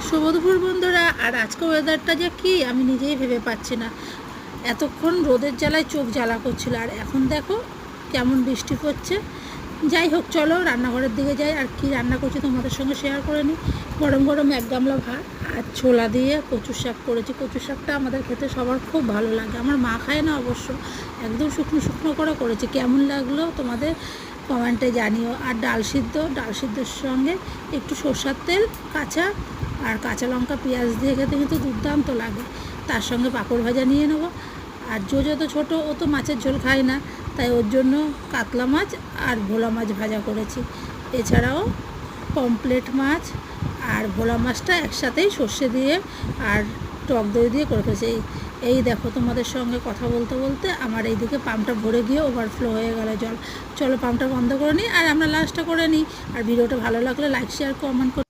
শুভ দুপুর বন্ধুরা। আর আজকে ওয়েদারটা যে কি আমি নিজেই ভেবে পাচ্ছি না। এতক্ষণ রোদের জ্বালায় চোখ জ্বালা করছিল, আর এখন দেখো কেমন বৃষ্টি পড়ছে। যাই হোক, চলো রান্নাঘরের দিকে যাই, আর কি রান্না করছি তোমাদের সঙ্গে শেয়ার করে নিই। গরম গরম এক গামলা ভাত আর ছোলা দিয়ে কচুর শাক করেছি। কচুর শাকটা আমাদের খেতে সবার খুব ভালো লাগে, আমার মা খায় না অবশ্য। একদম শুকনো শুকনো করে করেছি, কেমন লাগলো তোমাদের কমেন্টে জানিও। আর ডাল সিদ্ধর সঙ্গে একটু সরষের তেল, কাঁচা লঙ্কা পেঁয়াজ দিয়ে খেতে কিন্তু দুর্দান্ত লাগে। তার সঙ্গে পাঁপড় ভাজা নিয়ে নেবো। আর যত ছোটো, ও তো মাছের ঝোল খায় না, তাই ওর জন্য কাতলা মাছ আর ভোলা মাছ ভাজা করেছি। এছাড়াও পমফ্রেট মাছ আর ভোলা মাছটা একসাথেই সর্ষে দিয়ে আর টক দই দিয়ে করে ফেলেছি। এই দেখো, তোমাদের সঙ্গে কথা বলতে বলতে আমার এইদিকে পাম্পটা ভরে গিয়ে ওভারফ্লো হয়ে গেল জল। চলো পাম্পটা বন্ধ করে নিই আর আমরা লাঞ্চটা করে নিই। আর ভিডিওটা ভালো লাগলে লাইক শেয়ার কমেন্ট করতে